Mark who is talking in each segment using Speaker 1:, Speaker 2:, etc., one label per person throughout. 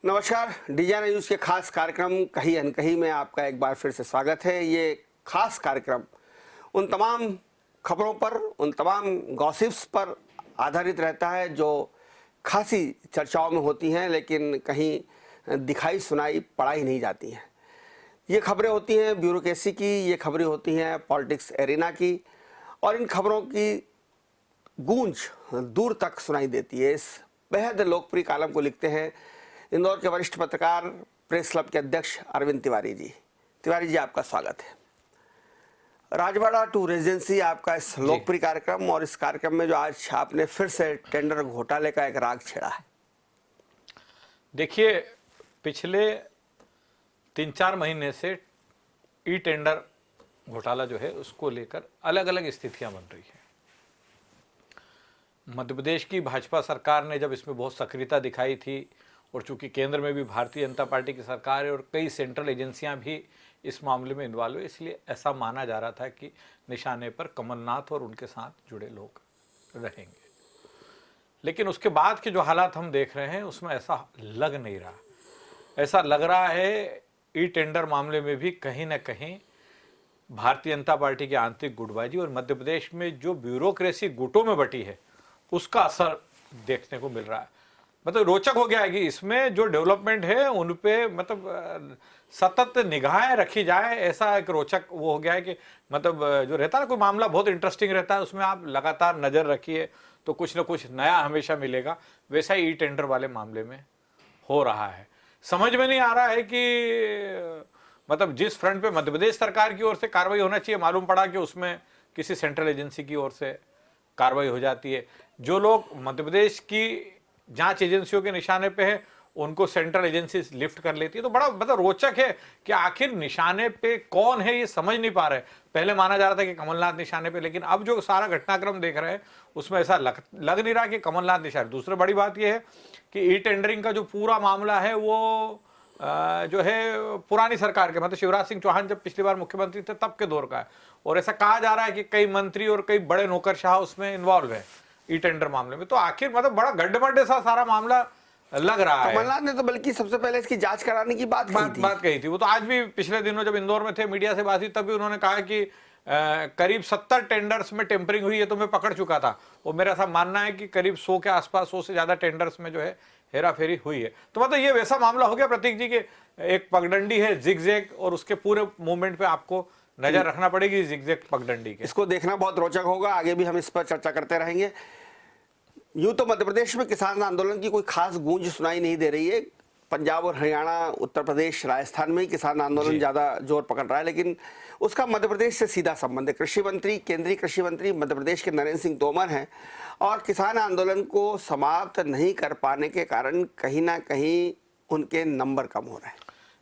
Speaker 1: नमस्कार। Design news के खास कार्यक्रम कहीं अनकहीं में आपका एक बार फिर से स्वागत है। ये खास कार्यक्रम उन तमाम खबरों पर, उन तमाम गॉसिप्स पर आधारित रहता है जो खासी चर्चाओं में होती हैं लेकिन कहीं दिखाई सुनाई पढ़ाई नहीं जाती हैं। ये खबरें होती हैं ब्यूरोक्रेसी की, ये खबरें होती हैं पॉलिटिक्स एरिना की, और इन खबरों की गूंज दूर तक सुनाई देती है। इस बेहद लोकप्रिय कॉलम को लिखते हैं इंदौर के वरिष्ठ पत्रकार, प्रेस क्लब के अध्यक्ष अरविंद तिवारी जी। तिवारी जी, आपका स्वागत है। राजवाड़ा टू रेजिडेंसी आपका इस लोकप्रिय कार्यक्रम, और इस कार्यक्रम में जो आज आपने फिर से टेंडर घोटाले का एक राग छेड़ा है।
Speaker 2: देखिए, पिछले 3-4 महीने से ई टेंडर घोटाला जो है उसको लेकर अलग अलग स्थितियां बन रही है। मध्य प्रदेश की भाजपा सरकार ने जब इसमें बहुत सक्रियता दिखाई थी, और चूंकि केंद्र में भी भारतीय जनता पार्टी की सरकार है और कई सेंट्रल एजेंसियां भी इस मामले में इन्वॉल्व है, इसलिए ऐसा माना जा रहा था कि निशाने पर कमलनाथ और उनके साथ जुड़े लोग रहेंगे। लेकिन उसके बाद के जो हालात हम देख रहे हैं उसमें ऐसा लग नहीं रहा। ऐसा लग रहा है ई टेंडर मामले में भी कहीं ना कहीं भारतीय जनता पार्टी की आंतरिक गुटबाजी और मध्य प्रदेश में जो ब्यूरोक्रेसी गुटों में बटी है उसका असर देखने को मिल रहा है। मतलब रोचक हो गया है कि इसमें जो डेवलपमेंट है उन पे मतलब सतत निगाहें रखी जाए, ऐसा एक रोचक वो हो गया है कि मतलब जो रहता है ना, कोई मामला बहुत इंटरेस्टिंग रहता है उसमें आप लगातार नजर रखिए तो कुछ ना कुछ नया हमेशा मिलेगा। वैसा ही ई टेंडर वाले मामले में हो रहा है। समझ में नहीं आ रहा है कि मतलब जिस फ्रंट पे मध्य प्रदेश सरकार की ओर से कार्रवाई होना चाहिए, मालूम पड़ा कि उसमें किसी सेंट्रल एजेंसी की ओर से कार्रवाई हो जाती है। जो लोग मध्य प्रदेश की जांच एजेंसियों के निशाने पे है उनको सेंट्रल एजेंसी लिफ्ट कर लेती है। तो बड़ा मतलब रोचक है कि आखिर निशाने पे कौन है ये समझ नहीं पा रहे। पहले माना जा रहा था कि कमलनाथ निशाने पे, लेकिन अब जो सारा घटनाक्रम देख रहे हैं उसमें ऐसा लग नहीं रहा कि कमलनाथ निशाने। दूसरी बड़ी बात यह है कि ई टेंडरिंग का जो पूरा मामला है वो जो है पुरानी सरकार के, मतलब शिवराज सिंह चौहान जब पिछली बार मुख्यमंत्री थे तब के दौर का है। और ऐसा कहा जा रहा है कि कई मंत्री और कई बड़े नौकरशाह उसमें इन्वॉल्व है ई टेंडर मामले में। तो आखिर मतलब बड़ा गड्ढे सा सारा मामला लग रहा है।
Speaker 1: कमलनाथ ने तो बल्कि सबसे पहले इसकी जांच कराने की बात
Speaker 2: कही थी। वो तो आज भी पिछले दिनों जब इंदौर में थे, मीडिया से बात हुई, तब भी उन्होंने कहा कि करीब 70 टेंडर्स में टेम्परिंग हुई है तो मैं पकड़ चुका था। और मेरा ऐसा मानना है कि करीब 100 के आसपास, 100 से ज्यादा टेंडर्स में जो है हेरा फेरी हुई है। तो मतलब ये वैसा मामला हो गया प्रतीक जी के एक पगडंडी है जिगजैग, और उसके पूरे मूवमेंट पे आपको नजर रखना पड़ेगी जिगजैग पगडंडी के।
Speaker 1: इसको देखना बहुत रोचक होगा, आगे भी हम इस पर चर्चा करते रहेंगे। यूं तो मध्य प्रदेश में किसान आंदोलन की कोई खास गूंज सुनाई नहीं दे रही है। पंजाब और हरियाणा, उत्तर प्रदेश, राजस्थान में ही किसान आंदोलन ज़्यादा जोर पकड़ रहा है, लेकिन उसका मध्य प्रदेश से सीधा संबंध है। कृषि मंत्री, केंद्रीय कृषि मंत्री मध्य प्रदेश के नरेंद्र सिंह तोमर हैं, और किसान आंदोलन को समाप्त नहीं कर पाने के कारण कहीं ना कहीं उनके नंबर कम हो रहे हैं।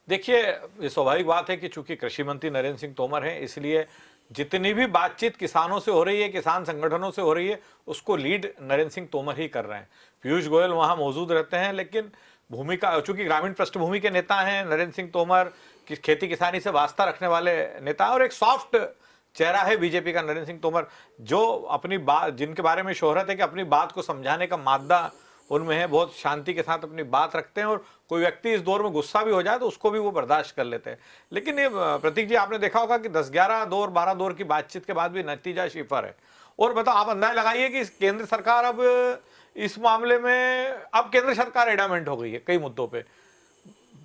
Speaker 2: देखिए, ये स्वाभाविक बात है कि चूंकि कृषि मंत्री नरेंद्र सिंह तोमर हैं, इसलिए जितनी भी बातचीत किसानों से हो रही है, किसान संगठनों से हो रही है, उसको लीड नरेंद्र सिंह तोमर ही कर रहे हैं। पीयूष गोयल वहां मौजूद रहते हैं, लेकिन भूमिका, चूंकि ग्रामीण पृष्ठभूमि के नेता हैं नरेंद्र सिंह तोमर, खेती किसानी से वास्ता रखने वाले नेता, और एक सॉफ्ट चेहरा है बीजेपी का नरेंद्र सिंह तोमर, जो अपनी बात, जिनके बारे में शोहरत है कि अपनी बात को समझाने का मादा उनमें है, बहुत शांति के साथ अपनी बात रखते हैं, और कोई व्यक्ति इस दौर में गुस्सा भी हो जाए तो उसको भी वो बर्दाश्त कर लेते हैं। लेकिन ये प्रतीक जी, आपने देखा होगा कि 10-11 दौर, 12 दौर की बातचीत के बाद भी नतीजा शिफर है। और बताओ, आप अंदाजा लगाइए कि केंद्र सरकार अब इस मामले में, अब केंद्र सरकार एडामेंट हो गई है कई मुद्दों पे।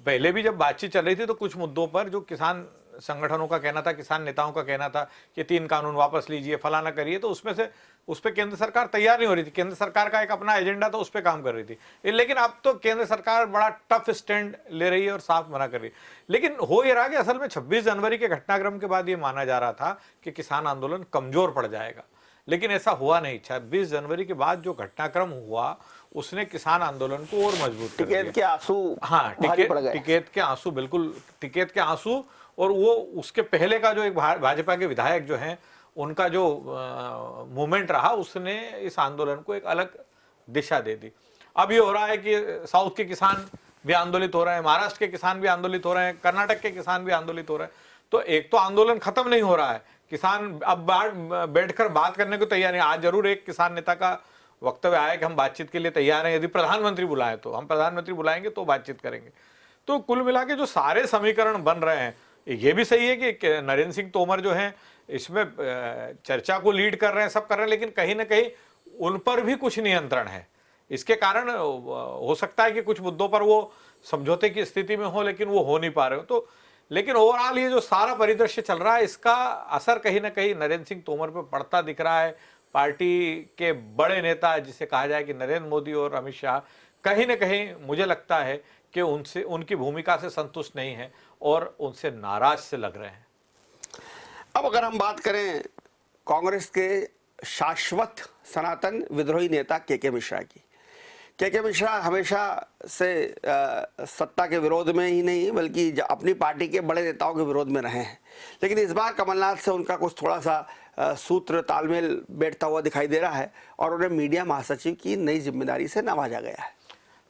Speaker 2: पहले भी जब बातचीत चल रही थी तो कुछ मुद्दों पर जो किसान संगठनों का कहना था, किसान नेताओं का कहना था कि 3 कानून वापस लीजिए, फलाना करिए, तो उसमें से उस पर केंद्र सरकार तैयार नहीं हो रही थी। केंद्र सरकार का एक अपना एजेंडा था, उस पर काम कर रही थी। लेकिन अब तो केंद्र सरकार बड़ा टफ स्टैंड ले रही है और साफ मना कर रही है। लेकिन हो ये रहा कि असल में 26 जनवरी के घटनाक्रम के बाद ये माना जा रहा था कि किसान आंदोलन कमजोर पड़ जाएगा, लेकिन ऐसा हुआ नहीं। 26 जनवरी के बाद जो घटनाक्रम हुआ उसने किसान आंदोलन को और मजबूत कर दिया।
Speaker 1: टिकैत के आंसू,
Speaker 2: हाँ, टिकैत के आंसू, बिल्कुल टिकैत के आंसू। और वो उसके पहले का जो एक भाजपा के विधायक जो हैं, उनका जो मूवमेंट रहा, उसने इस आंदोलन को एक अलग दिशा दे दी। अब ये हो रहा है कि साउथ के किसान भी आंदोलित हो रहे हैं, महाराष्ट्र के किसान भी आंदोलित हो रहे हैं, कर्नाटक के किसान भी आंदोलित हो रहे हैं। तो एक तो आंदोलन खत्म नहीं हो रहा है, किसान अब बैठकर बात करने को तैयार नहीं। आज जरूर एक किसान नेता का वक्तव्य आया कि हम बातचीत के लिए तैयार हैं, यदि प्रधानमंत्री बुलाएं तो हम प्रधानमंत्री बुलाएंगे तो बातचीत करेंगे। तो कुल मिला के जो सारे समीकरण बन रहे हैं, ये भी सही है कि नरेंद्र सिंह तोमर जो हैं इसमें चर्चा को लीड कर रहे हैं, सब कर रहे हैं, लेकिन कहीं ना कहीं उन पर भी कुछ नियंत्रण है। इसके कारण हो सकता है कि कुछ मुद्दों पर वो समझौते की स्थिति में हो, लेकिन वो हो नहीं पा रहे हो। तो लेकिन ओवरऑल ये जो सारा परिदृश्य चल रहा है, इसका असर कहीं ना कहीं नरेंद्र सिंह तोमर पर पड़ता दिख रहा है। पार्टी के बड़े नेता जिसे कहा जाए कि नरेंद्र मोदी और अमित शाह, कहीं ना कहीं मुझे लगता है कि उनसे, उनकी भूमिका से संतुष्ट नहीं है और उनसे नाराज से लग रहे हैं।
Speaker 1: अब अगर हम बात करें कांग्रेस के शाश्वत सनातन विद्रोही नेता के मिश्रा की, के मिश्रा हमेशा से सत्ता के विरोध में ही नहीं बल्कि अपनी पार्टी के बड़े नेताओं के विरोध में रहे हैं, लेकिन इस बार कमलनाथ से उनका कुछ थोड़ा सा सूत्र तालमेल बैठता हुआ दिखाई दे रहा है और उन्हें मीडिया महासचिव की नई जिम्मेदारी से नवाजा गया है।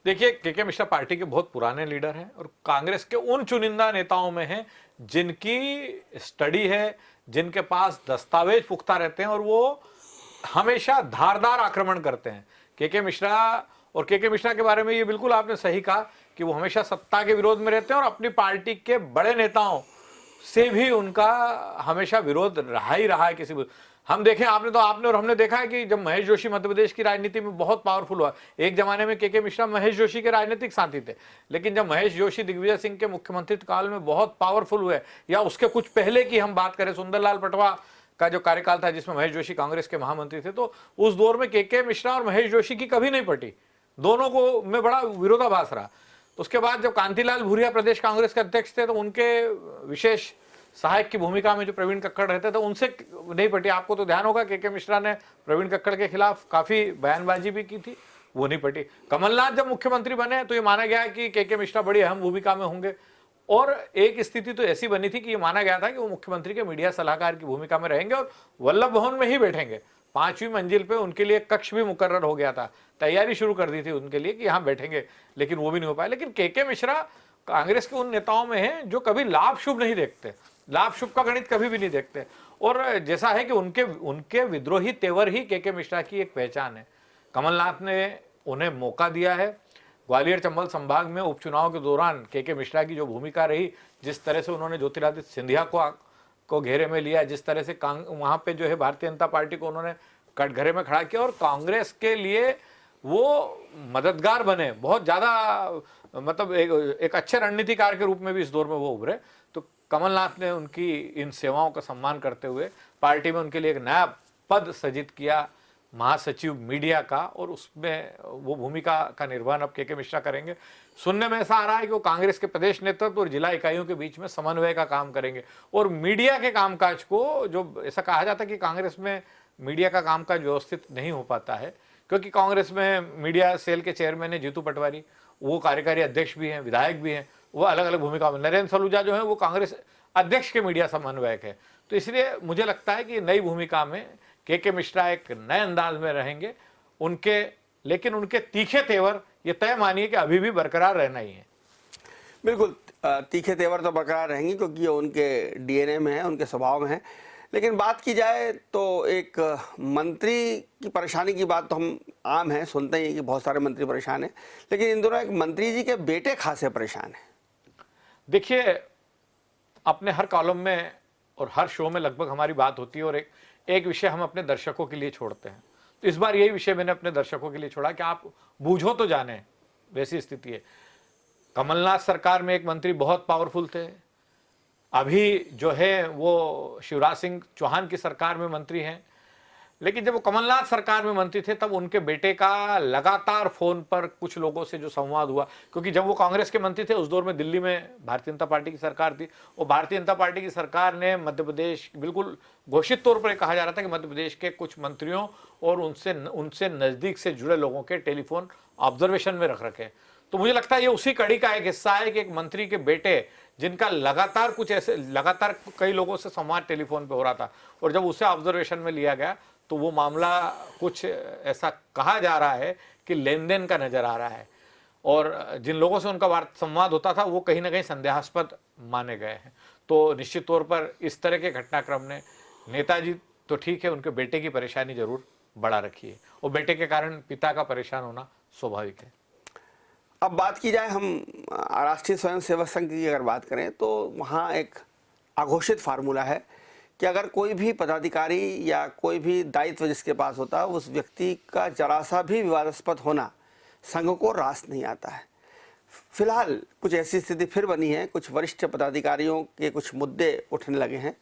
Speaker 2: देखिए, के मिश्रा पार्टी के बहुत पुराने लीडर हैं और कांग्रेस के उन चुनिंदा नेताओं में हैं जिनकी स्टडी है, जिनके पास दस्तावेज पुख्ता रहते हैं और वो हमेशा धारदार आक्रमण करते हैं। के मिश्रा और के मिश्रा के बारे में ये बिल्कुल आपने सही कहा कि वो हमेशा सत्ता के विरोध में रहते हैं और अपनी पार्टी के बड़े नेताओं से भी उनका हमेशा विरोध रहा ही रहा है। किसी हम देखें, आपने और हमने देखा है कि जब महेश जोशी मध्य प्रदेश की राजनीति में बहुत पावरफुल हुआ, एक जमाने में के मिश्रा महेश जोशी के राजनीतिक साथी थे, लेकिन जब महेश जोशी दिग्विजय सिंह के मुख्यमंत्री काल में बहुत पावरफुल हुए, या उसके कुछ पहले की हम बात करें, सुंदरलाल पटवा का जो कार्यकाल था जिसमें महेश जोशी कांग्रेस के महामंत्री थे, तो उस दौर में के मिश्रा और महेश जोशी की कभी नहीं पटी, दोनों को में बड़ा विरोधाभास रहा। तो उसके बाद जब कांतिलाल भूरिया प्रदेश कांग्रेस के अध्यक्ष थे, तो उनके विशेष सहायक की भूमिका में जो प्रवीण कक्कड़ रहते थे, उनसे नहीं पटी। आपको तो ध्यान होगा के मिश्रा ने प्रवीण कक्कड़ के खिलाफ काफी बयानबाजी भी की थी, वो नहीं पटी। कमलनाथ जब मुख्यमंत्री बने तो ये माना गया कि के मिश्रा बड़ी अहम भूमिका में होंगे, और एक स्थिति तो ऐसी बनी थी कि ये माना गया था कि वो मुख्यमंत्री के मीडिया सलाहकार की भूमिका में रहेंगे और वल्लभ भवन में ही बैठेंगे। 5वीं मंजिल पे उनके लिए कक्ष भी मुकर्रर हो गया था, तैयारी शुरू कर दी थी उनके लिए कि यहाँ बैठेंगे, लेकिन वो भी नहीं हो पाया। लेकिन के मिश्रा कांग्रेस के उन नेताओं में हैं जो कभी लाभ शुभ नहीं देखते, लाभ शुभ का गणित कभी भी नहीं देखते, और जैसा है कि उनके विद्रोही तेवर ही के मिश्रा की एक पहचान है। कमलनाथ ने उन्हें मौका दिया है। ग्वालियर चंबल संभाग में उपचुनाव के दौरान के मिश्रा की जो भूमिका रही, जिस तरह से उन्होंने ज्योतिरादित्य सिंधिया को घेरे में लिया, जिस तरह से वहां पे जो है भारतीय जनता पार्टी को उन्होंने कटघरे में खड़ा किया और कांग्रेस के लिए वो मददगार बने, बहुत ज्यादा मतलब एक अच्छे रणनीतिकार के रूप में भी इस दौर में वो उभरे। तो कमलनाथ ने उनकी इन सेवाओं का सम्मान करते हुए पार्टी में उनके लिए एक नया पद सृजित किया, महासचिव मीडिया का, और उसमें वो भूमिका का निर्वहन अब के मिश्रा करेंगे। सुनने में ऐसा आ रहा है कि वो कांग्रेस के प्रदेश नेतृत्व और जिला इकाइयों के बीच में समन्वय का काम करेंगे और मीडिया के कामकाज को, जो ऐसा कहा जाता है कि कांग्रेस में मीडिया का कामकाज व्यवस्थित नहीं हो पाता है, क्योंकि कांग्रेस में मीडिया सेल के चेयरमैन है जीतू पटवारी, वो कार्यकारी अध्यक्ष भी हैं, विधायक भी हैं, वो अलग अलग भूमिका में। नरेंद्र सलूजा जो है वो कांग्रेस अध्यक्ष के मीडिया समन्वयक है। तो इसलिए मुझे लगता है कि नई भूमिका में के मिश्रा एक नए अंदाज में रहेंगे उनके, लेकिन उनके तीखे तेवर ये तय मानिए कि अभी भी बरकरार रहना ही है।
Speaker 1: बिल्कुल, तीखे तेवर तो बरकरार रहेंगे क्योंकि ये उनके डीएनए में है, उनके स्वभाव में है। लेकिन बात की जाए तो एक मंत्री की परेशानी की बात तो हम आम है, सुनते ही कि बहुत सारे मंत्री परेशान हैं, लेकिन इन दोनों एक मंत्री जी के बेटे खासे परेशान हैं।
Speaker 2: देखिए, अपने हर कॉलम में और हर शो में लगभग हमारी बात होती है और एक विषय हम अपने दर्शकों के लिए छोड़ते हैं। तो इस बार यही विषय मैंने अपने दर्शकों के लिए छोड़ा कि आप बूझो तो जाने, वैसी स्थिति है। कमलनाथ सरकार में एक मंत्री बहुत पावरफुल थे, अभी जो है वो शिवराज सिंह चौहान की सरकार में मंत्री हैं, लेकिन जब वो कमलनाथ सरकार में मंत्री थे तब उनके बेटे का लगातार फोन पर कुछ लोगों से जो संवाद हुआ, क्योंकि जब वो कांग्रेस के मंत्री थे उस दौर में दिल्ली में भारतीय जनता पार्टी की सरकार थी, और भारतीय जनता पार्टी की सरकार ने मध्य प्रदेश, बिल्कुल घोषित तौर पर कहा जा रहा था कि मध्य प्रदेश के कुछ मंत्रियों और उनसे नजदीक से जुड़े लोगों के टेलीफोन ऑब्जर्वेशन में रख रखे। तो मुझे लगता है ये उसी कड़ी का एक हिस्सा है कि एक मंत्री के बेटे, जिनका लगातार कई लोगों से संवाद टेलीफोन पे हो रहा था, और जब उसे ऑब्जर्वेशन में लिया गया तो वो मामला कुछ ऐसा कहा जा रहा है कि लेन देन का नजर आ रहा है, और जिन लोगों से उनका संवाद होता था वो कहीं ना कहीं संदेहास्पद माने गए हैं। तो निश्चित तौर पर इस तरह के घटनाक्रम ने, नेताजी तो ठीक है, उनके बेटे की परेशानी जरूर बढ़ा रखी है, और बेटे के कारण पिता का परेशान होना स्वाभाविक है।
Speaker 1: अब बात की जाए हम राष्ट्रीय स्वयंसेवक संघ की अगर बात करें तो वहाँ एक अघोषित फार्मूला है कि अगर कोई भी पदाधिकारी या कोई भी दायित्व जिसके पास होता है उस व्यक्ति का जरा सा भी विवादास्पद होना संघ को रास नहीं आता है। फिलहाल कुछ ऐसी स्थिति फिर बनी है, कुछ वरिष्ठ पदाधिकारियों के कुछ मुद्दे उठने लगे हैं,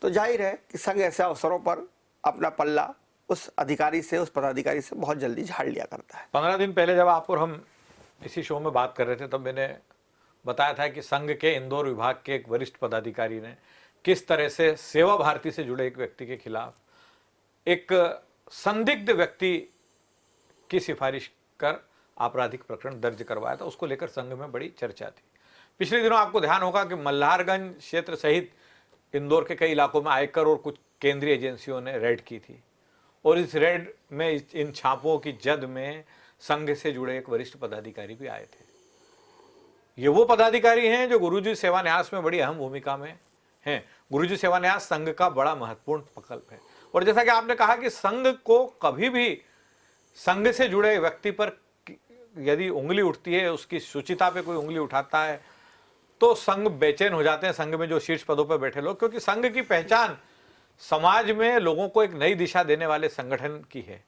Speaker 1: तो जाहिर है कि संघ ऐसे अवसरों पर अपना पल्ला उस अधिकारी से, उस पदाधिकारी से बहुत जल्दी झाड़ लिया करता है।
Speaker 2: 15 दिन पहले जब आप और हम इसी शो में बात कर रहे थे तब मैंने बताया था कि संघ के इंदौर विभाग के एक वरिष्ठ पदाधिकारी ने किस तरह से सेवा भारती से जुड़े एक व्यक्ति के खिलाफ एक संदिग्ध व्यक्ति की सिफारिश कर आपराधिक प्रकरण दर्ज करवाया था। उसको लेकर संघ में बड़ी चर्चा थी। पिछले दिनों आपको ध्यान होगा कि मल्हारगंज क्षेत्र सहित इंदौर के कई इलाकों में आयकर और कुछ केंद्रीय एजेंसियों ने रेड की थी, और इस रेड में इन छापों की जद में संघ से जुड़े एक वरिष्ठ पदाधिकारी भी आए थे। ये वो पदाधिकारी हैं जो गुरुजी सेवा न्यास में बड़ी अहम भूमिका में हैं। गुरुजी सेवा न्यास संघ का बड़ा महत्वपूर्ण प्रकल्प है, और जैसा कि आपने कहा कि संघ को कभी भी संघ से जुड़े व्यक्ति पर यदि उंगली उठती है, उसकी शुचिता पे कोई उंगली उठाता है, तो संघ बेचैन हो जाते हैं, संघ में जो शीर्ष पदों पर बैठे लोग, क्योंकि संघ की पहचान समाज में लोगों को एक नई दिशा देने वाले संगठन की है।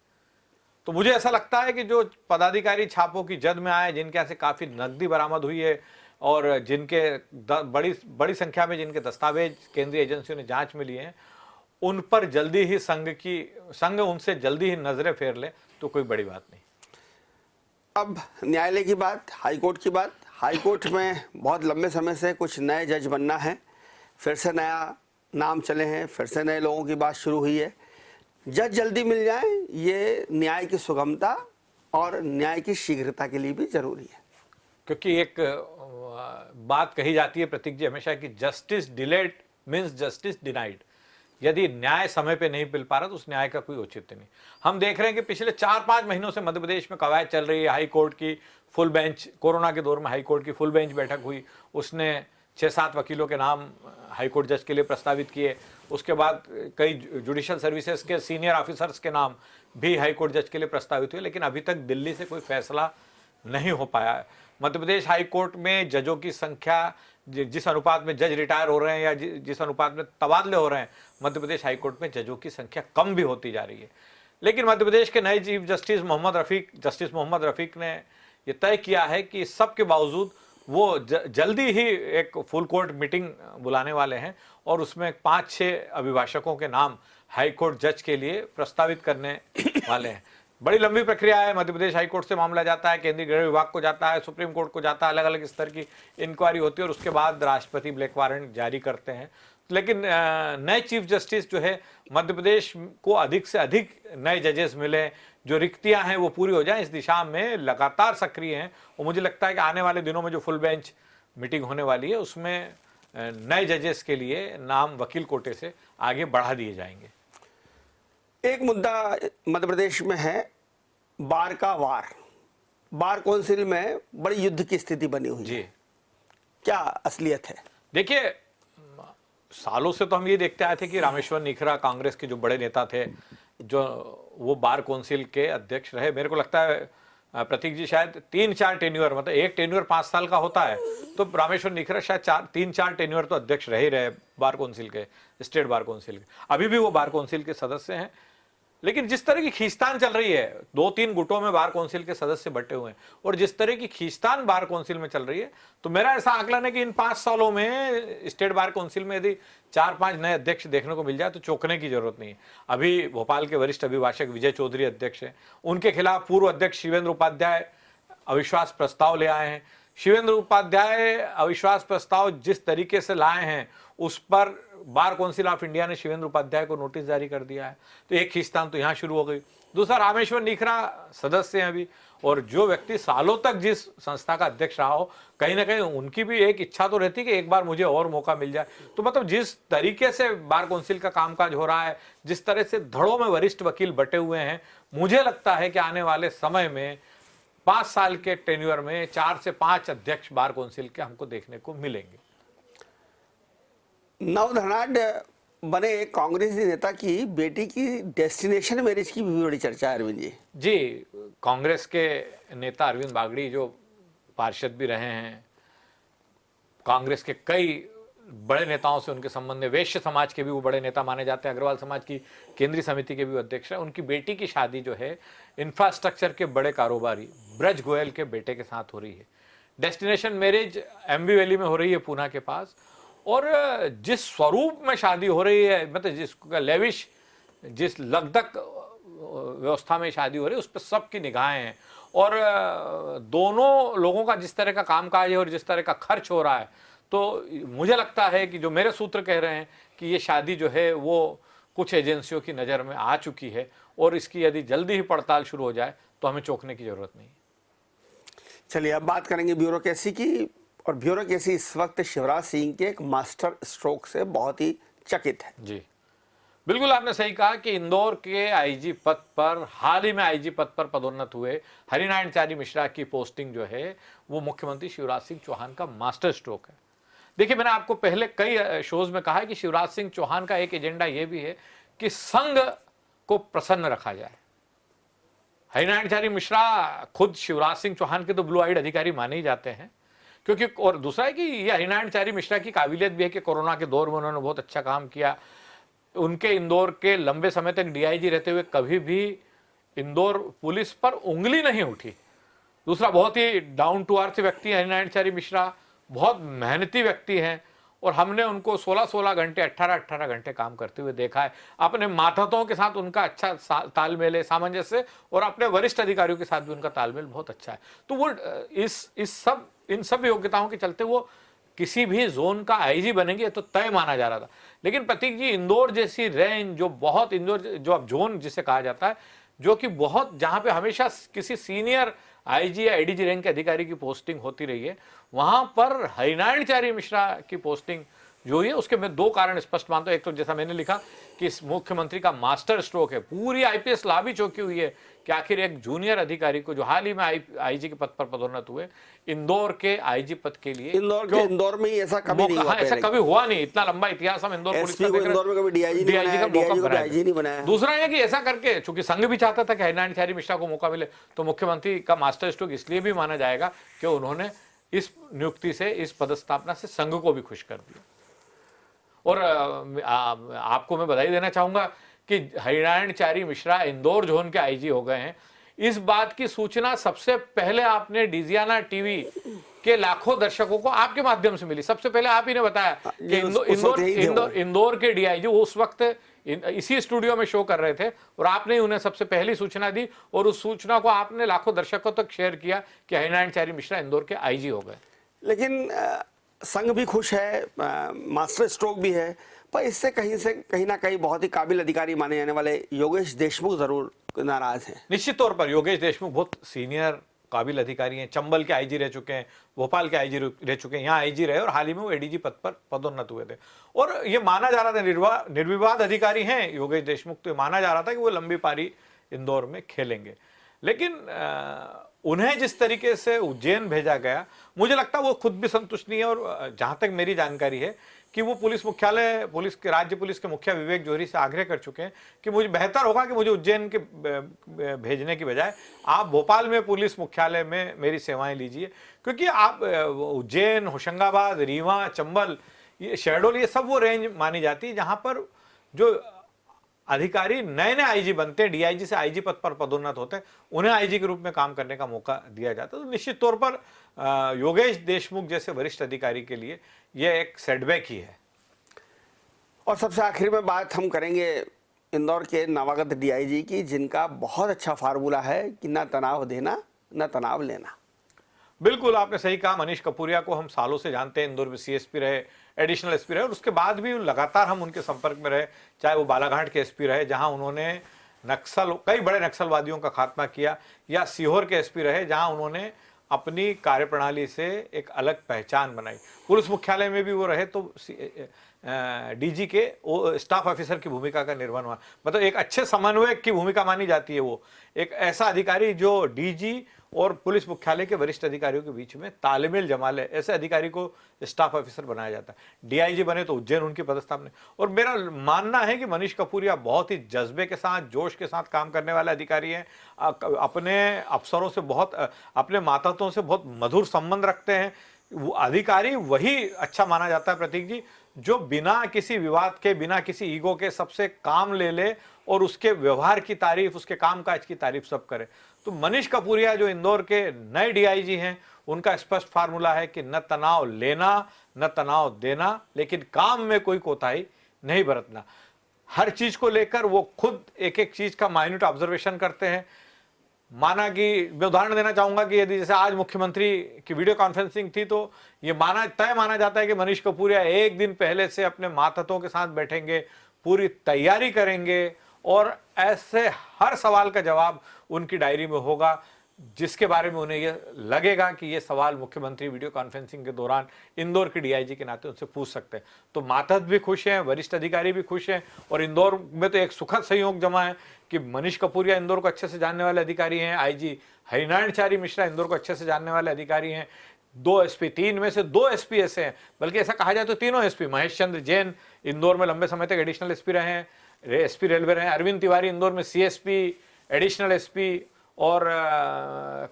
Speaker 2: तो मुझे ऐसा लगता है कि जो पदाधिकारी छापों की जद में आए, जिनके यहाँ से काफी नकदी बरामद हुई है और जिनके बड़ी संख्या में जिनके दस्तावेज केंद्रीय एजेंसियों ने जांच में लिए हैं, उन पर जल्दी ही संघ उनसे जल्दी ही नजरें फेर ले तो कोई बड़ी बात नहीं।
Speaker 1: अब न्यायालय की बात, हाईकोर्ट की बात। हाईकोर्ट में बहुत लंबे समय से कुछ नए जज बनना है, फिर से नया नाम चले हैं, फिर से नए लोगों की बात शुरू हुई है। जज जल्दी मिल जाए, ये न्याय की सुगमता और न्याय की शीघ्रता के लिए भी जरूरी है।
Speaker 2: क्योंकि एक बात कही जाती है प्रतीक जी हमेशा कि justice delayed means justice denied. यदि न्याय समय पे नहीं मिल पा रहा तो उस न्याय का कोई औचित्य नहीं। हम देख रहे हैं कि पिछले 4-5 महीनों से मध्य प्रदेश में कवायद चल रही है। हाई कोर्ट की फुल बेंच, कोरोना के दौर में हाई कोर्ट की फुल बेंच बैठक हुई, उसने 6-7 वकीलों के नाम हाई कोर्ट जज के लिए प्रस्तावित किए। उसके बाद कई जुडिशल सर्विसेज के सीनियर ऑफिसर्स के नाम भी हाई कोर्ट जज के लिए प्रस्तावित हुए, लेकिन अभी तक दिल्ली से कोई फैसला नहीं हो पाया है। मध्य प्रदेश हाई कोर्ट में जजों की संख्या जिस अनुपात में जज रिटायर हो रहे हैं या जिस अनुपात में तबादले हो रहे हैं, मध्य प्रदेश हाई कोर्ट में जजों की संख्या कम भी होती जा रही है। लेकिन मध्य प्रदेश के नए चीफ जस्टिस मोहम्मद रफीक ने यह तय किया है कि सब के बावजूद वो जल्दी ही एक फुल कोर्ट मीटिंग बुलाने वाले हैं और उसमें 5-6 अभिभाषकों के नाम हाई कोर्ट जज के लिए प्रस्तावित करने वाले हैं। बड़ी लंबी प्रक्रिया है। मध्य प्रदेश हाई कोर्ट से मामला जाता है, केंद्रीय गृह विभाग को जाता है, सुप्रीम कोर्ट को जाता है, अलग अलग स्तर की इंक्वायरी होती है और उसके बाद राष्ट्रपति ब्लैक वारंट जारी करते हैं। लेकिन नए चीफ जस्टिस जो है, मध्य प्रदेश को अधिक से अधिक नए जजेस मिले, जो रिक्तियां हैं वो पूरी हो जाएं, इस दिशा में लगातार सक्रिय हैं। और मुझे लगता है कि आने वाले दिनों में जो फुल बेंच मीटिंग होने वाली है उसमें नए जजेस के लिए नाम वकील कोटे से आगे बढ़ा दिए जाएंगे।
Speaker 1: एक मुद्दा मध्य प्रदेश में है, बार का वार। बार काउंसिल में बड़ी युद्ध की स्थिति बनी हुई है, क्या असलियत है?
Speaker 2: देखिए, सालों से तो हम ये देखते आए थे कि रामेश्वर निखरा कांग्रेस के जो बड़े नेता थे, जो वो बार काउंसिल के अध्यक्ष रहे। मेरे को लगता है प्रतीक जी शायद 3-4 टेन्योर, मतलब एक टेन्योर 5 साल का होता है, तो रामेश्वर निखरा शायद 3-4 टेन्योर तो अध्यक्ष रह ही रहे बार काउंसिल के, स्टेट बार काउंसिल के। अभी भी वो बार काउंसिल के सदस्य हैं। लेकिन जिस तरह की खींचतान चल रही है, 2-3 गुटों में बार काउंसिल के सदस्य बटे हुए हैं, और जिस तरह की खींचतान बार काउंसिल में चल रही है, तो मेरा ऐसा आकलन है कि इन 5 सालों में स्टेट बार काउंसिल में यदि 4-5 नए अध्यक्ष देखने को मिल जाए तो चौंकने की जरूरत नहीं है। अभी भोपाल के वरिष्ठ अभिभाषक विजय चौधरी अध्यक्ष हैं, उनके खिलाफ पूर्व अध्यक्ष शिवेंद्र उपाध्याय अविश्वास प्रस्ताव ले आए हैं। शिवेंद्र उपाध्याय अविश्वास प्रस्ताव जिस तरीके से लाए हैं उस पर बार काउंसिल ऑफ इंडिया ने शिवेंद्र उपाध्याय को नोटिस जारी कर दिया है। तो एक खींचतान तो यहां शुरू हो गई। दूसरा, रामेश्वर निखरा सदस्य हैं अभी, और जो व्यक्ति सालों तक जिस संस्था का अध्यक्ष रहा हो, कहीं ना कहीं उनकी भी एक इच्छा तो रहती है कि एक बार मुझे और मौका मिल जाए। तो मतलब जिस तरीके से बार काउंसिल का कामकाज हो रहा है, जिस तरह से धड़ों में वरिष्ठ वकील बटे हुए हैं, मुझे लगता है कि आने वाले समय में 5 साल के टेन्योर में 4 से 5 अध्यक्ष बार काउंसिल के हमको देखने को मिलेंगे।
Speaker 1: नवधनाढ़ बने एक कांग्रेसी नेता की बेटी की डेस्टिनेशन मैरिज की भी बड़ी चर्चा है अरविंद जी।
Speaker 2: जी, कांग्रेस के नेता अरविंद बागड़ी जो पार्षद भी रहे हैं, कांग्रेस के कई बड़े नेताओं से उनके संबंध है, वैश्य समाज के भी वो बड़े नेता माने जाते हैं, अग्रवाल समाज की केंद्रीय समिति के भी अध्यक्ष हैं। उनकी बेटी की शादी जो है इंफ्रास्ट्रक्चर के बड़े कारोबारी ब्रज गोयल के बेटे के साथ हो रही है। डेस्टिनेशन मैरिज एमबी वैली में हो रही है, पूना के पास। और जिस स्वरूप में शादी हो रही है, मतलब जिसका लेविश, जिस लगधक व्यवस्था में शादी हो रही है, उस पर सबकी निगाहें हैं। और दोनों लोगों का जिस तरह का कामकाज है और जिस तरह का खर्च हो रहा है, तो मुझे लगता है कि जो मेरे सूत्र कह रहे हैं कि ये शादी जो है वो कुछ एजेंसियों की नज़र में आ चुकी है, और इसकी यदि जल्दी ही पड़ताल शुरू हो जाए तो हमें चौंकने की जरूरत नहीं।
Speaker 1: चलिए अब बात करेंगे ब्यूरोक्रेसी की। और ब्यूरोक्रेसी इस वक्त शिवराज सिंह के एक मास्टर स्ट्रोक से बहुत ही चकित है।
Speaker 2: जी, बिल्कुल आपने सही कहा कि इंदौर के आईजी पद पर, हाल ही में आईजी पद पर पदोन्नत हुए हरिनारायण मिश्रा की पोस्टिंग जो है वो मुख्यमंत्री शिवराज सिंह चौहान का मास्टर स्ट्रोक है। देखिए, मैंने आपको पहले कई शोज में कहा है कि शिवराज सिंह चौहान का एक एजेंडा यह भी है कि संघ को प्रसन्न रखा जाए। हरिनारायण मिश्रा खुद शिवराज सिंह चौहान के तो ब्लू आइड अधिकारी माने ही जाते हैं, क्योंकि और दूसरा है कि ये हरिनारायण मिश्रा की काबिलियत भी है कि कोरोना के दौर में उन्होंने बहुत अच्छा काम किया। उनके इंदौर के लंबे समय तक डीआईजी रहते हुए कभी भी इंदौर पुलिस पर उंगली नहीं उठी। दूसरा, बहुत ही डाउन टू अर्थ व्यक्ति है हरिनारायण मिश्रा, बहुत मेहनती व्यक्ति हैं, और हमने उनको 16-16 घंटे 18-18 घंटे काम करते हुए देखा है। अपने मातहतों के साथ उनका अच्छा तालमेल है, सामंजस्य, और अपने वरिष्ठ अधिकारियों के साथ भी उनका तालमेल बहुत अच्छा है। तो वो इन सब योग्यताओं के चलते वो किसी भी जोन का आईजी बनेंगे तो तय माना जा रहा था। लेकिन प्रतीक जी, इंदौर जैसी रेंज जो बहुत, इंदौर जो अब जोन जिसे कहा जाता है, जो कि बहुत, जहां पे हमेशा किसी सीनियर आईजी या एडीजी रैंक के अधिकारी की पोस्टिंग होती रही है, वहां पर हरिनारायण मिश्रा की पोस्टिंग जो है उसके मैं दो कारण स्पष्ट मानता हूं। एक तो जैसा मैंने लिखा कि इस मुख्यमंत्री का मास्टर स्ट्रोक है, पूरी आईपीएस लॉ भी चौंकी हुई है कि आखिर एक जूनियर अधिकारी को जो हाल ही में आईजी के पद पर पदोन्नत हुए, इंदौर के आईजी पद के लिए,
Speaker 1: इंदौर में ही ऐसा कभी नहीं हुआ।
Speaker 2: ऐसा कभी हुआ नहीं, इतना लंबा इतिहास हम इंदौर पुलिस का देख रहे हैं। दूसरा है कि ऐसा करके, चूंकि संघ भी चाहता था कि हरिनारायण मिश्रा को मौका मिले, तो मुख्यमंत्री का मास्टर स्ट्रोक इसलिए भी माना जाएगा कि उन्होंने इस नियुक्ति से, इस पदस्थापना से संघ को भी खुश कर दिया। और आपको मैं बधाई देना चाहूंगा कि हरिनारायण मिश्रा इंदौर जोन के आईजी हो गए हैं। इस बात की सूचना सबसे पहले आपने डिजियाना टीवी के लाखों दर्शकों को आपके माध्यम से मिली। सबसे पहले आप ही ने बताया कि इंदौर के डीआईजी वो उस वक्त इसी स्टूडियो में शो कर रहे थे, और आपने उन्हें सबसे पहली सूचना दी, और उस सूचना को आपने लाखों दर्शकों तक शेयर किया कि हरिनारायण मिश्रा इंदौर के आईजी हो गए।
Speaker 1: लेकिन संघ भी खुश है, मास्टर स्ट्रोक भी है, पर इससे कहीं ना कहीं बहुत ही काबिल अधिकारी माने जाने वाले योगेश देशमुख जरूर नाराज हैं।
Speaker 2: निश्चित तौर पर योगेश देशमुख बहुत सीनियर काबिल अधिकारी हैं, चंबल के आईजी रह चुके हैं, भोपाल के आईजी रह चुके हैं, यहाँ आईजी रहे, और हाल ही में वो एडीजी पद पर पदोन्नत हुए थे। और ये माना जा रहा था, निर्विवाद अधिकारी हैं योगेश देशमुख, तो माना जा रहा था कि वो लंबी पारी इंदौर में खेलेंगे। लेकिन उन्हें जिस तरीके से उज्जैन भेजा गया, मुझे लगता है वो खुद भी संतुष्ट नहीं है। और जहां तक मेरी जानकारी है कि वो पुलिस मुख्यालय, पुलिस के राज्य पुलिस के मुखिया विवेक जौहरी से आग्रह कर चुके हैं कि मुझे बेहतर होगा कि मुझे उज्जैन के भेजने की बजाय आप भोपाल में पुलिस मुख्यालय में मेरी सेवाएं लीजिए, क्योंकि आप उज्जैन, होशंगाबाद, रीवा, चंबल, ये शहडोल, ये सब वो रेंज मानी जाती है जहां पर जो अधिकारी नए नए आईजी बनते हैं, डीआईजी से आईजी पद पर पदोन्नत होते हैं, उन्हें आईजी के रूप में काम करने का मौका दिया जाता है। तो निश्चित तौर पर योगेश देशमुख जैसे वरिष्ठ अधिकारी के लिए यह एक सेटबैक ही है।
Speaker 1: और सबसे आखिर में बात हम करेंगे इंदौर के नवागत डीआईजी की, जिनका बहुत अच्छा फार्मूला है कि ना तनाव देना ना तनाव लेना।
Speaker 2: बिल्कुल आपने सही कहा। मनीष कपूरिया को हम सालों से जानते हैं, इंदौर में सीएसपी रहे, एडिशनल एसपी रहे, और उसके बाद भी लगातार हम उनके संपर्क में रहे, चाहे वो बालाघाट के एसपी रहे जहां उन्होंने कई बड़े नक्सलवादियों का खात्मा किया, या सीहोर के एसपी रहे जहां उन्होंने अपनी कार्यप्रणाली से एक अलग पहचान बनाई। पुलिस मुख्यालय में भी वो रहे, तो डीजी के स्टाफ ऑफिसर की भूमिका का निर्वहन हुआ। मतलब एक अच्छे समन्वयक की भूमिका मानी जाती है। वो एक ऐसा अधिकारी जो डीजी और पुलिस मुख्यालय के वरिष्ठ अधिकारियों के बीच में तालमेल जमा ले, ऐसे अधिकारी को स्टाफ ऑफिसर बनाया जाता है। डीआईजी बने तो उज्जैन उनकी पदस्थापना। और मेरा मानना है कि मनीष कपूरिया बहुत ही जज्बे के साथ, जोश के साथ काम करने वाले अधिकारी हैं। अपने अफसरों से बहुत, अपने मातहतों से बहुत मधुर संबंध रखते हैं। वो अधिकारी वही अच्छा माना जाता है प्रतीक जी, जो बिना किसी विवाद के, बिना किसी ईगो के सबसे काम ले और उसके व्यवहार की तारीफ, उसके कामकाज की तारीफ सब करे। तो मनीष कपूरिया जो इंदौर के नए डीआईजी हैं, उनका स्पष्ट फार्मूला है कि न तनाव लेना न तनाव देना, लेकिन काम में कोई कोताही नहीं बरतना। हर चीज को लेकर वो खुद एक एक चीज का माइन्यूट ऑब्जर्वेशन करते हैं। माना कि मैं उदाहरण देना चाहूंगा कि यदि जैसे आज मुख्यमंत्री की वीडियो कॉन्फ्रेंसिंग थी, तो ये तय माना जाता है कि मनीष कपूरिया एक दिन पहले से अपने मातहतों के साथ बैठेंगे, पूरी तैयारी करेंगे और ऐसे हर सवाल का जवाब उनकी डायरी में होगा, जिसके बारे में उन्हें यह लगेगा कि ये सवाल मुख्यमंत्री वीडियो कॉन्फ्रेंसिंग के दौरान इंदौर के डीआईजी के नाते उनसे पूछ सकते हैं। तो मातहत भी खुश हैं, वरिष्ठ अधिकारी भी खुश हैं। और इंदौर में तो एक सुखद संयोग जमा है कि मनीष कपूरिया इंदौर को अच्छे से जानने वाले अधिकारी हैं। आईजी हरिनारायण मिश्रा इंदौर को अच्छे से जानने वाले अधिकारी हैं। 2 एसपी, 3 में से 2 एसपी ऐसे हैं, बल्कि ऐसा कहा जाए तो तीनों एसपी। महेश चंद्र जैन इंदौर में लंबे समय तक एडिशनल एसपी रहे हैं, एसपी रेलवे रहे हैं। अरविंद तिवारी इंदौर में सीएसपी, एडिशनल एसपी और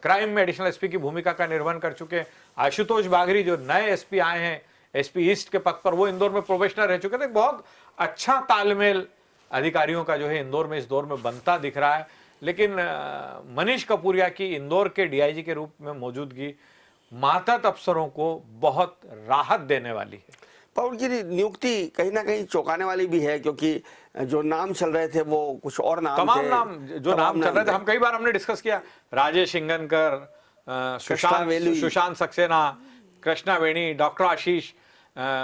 Speaker 2: क्राइम में एडिशनल एसपी की भूमिका का निर्वहन कर चुके हैं। आशुतोष बागरी जो नए एसपी आए हैं, एसपी ईस्ट के पद पर, वो इंदौर में प्रोबेशनर रह चुके थे। बहुत अच्छा तालमेल अधिकारियों का जो है इंदौर में इस दौर में बनता दिख रहा है। लेकिन मनीष कपूरिया की इंदौर के डीआईजी के रूप में मौजूदगी मातहत अफसरों को बहुत राहत देने वाली है।
Speaker 1: पर उनकी नियुक्ति कहीं ना कहीं चौंकाने वाली भी है, क्योंकि जो नाम चल रहे थे वो कुछ और नाम
Speaker 2: तमाम
Speaker 1: थे।
Speaker 2: नाम जो नाम चल रहे थे, हम कई बार हमने डिस्कस किया। राजेश हिंगनकर, सुशांत सक्सेना, कृष्णा वेणी, डॉक्टर आशीष,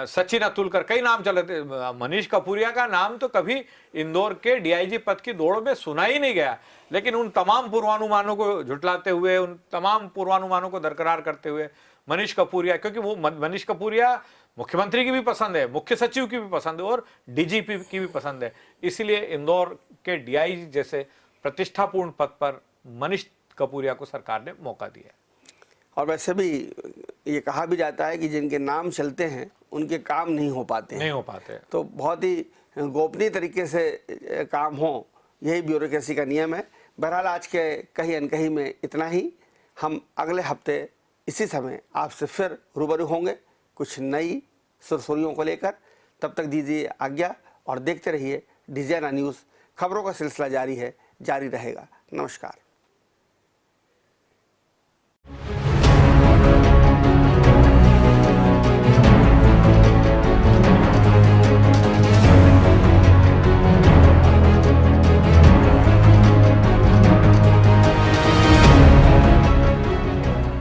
Speaker 2: सचिन अतुलकर, कई नाम चल रहे थे। मनीष कपूरिया का नाम तो कभी इंदौर के डीआईजी पद की दौड़ में सुना ही नहीं गया। लेकिन उन तमाम पूर्वानुमानों को झुटलाते हुए, उन तमाम पूर्वानुमानों को दरकिनार करते हुए मनीष कपूरिया, क्योंकि वो मनीष कपूरिया मुख्यमंत्री की भी पसंद है, मुख्य सचिव की भी पसंद है और डीजीपी की भी पसंद है। इसलिए इंदौर के डीआईजी जैसे प्रतिष्ठापूर्ण पद पर मनीष कपूरिया को सरकार ने मौका दिया।
Speaker 1: और वैसे भी ये कहा भी जाता है कि जिनके नाम चलते हैं उनके काम नहीं हो पाते तो बहुत ही गोपनीय तरीके से काम हो, यही ब्यूरोक्रेसी का नियम है। बहरहाल आज के कहीं अनकहीं में इतना ही। हम अगले हफ्ते इसी समय आपसे फिर रूबरू होंगे कुछ नई सुरसुरियों को लेकर। तब तक दीजिए आज्ञा और देखते रहिए डीजे न्यूज़। खबरों का सिलसिला जारी है, जारी रहेगा। नमस्कार।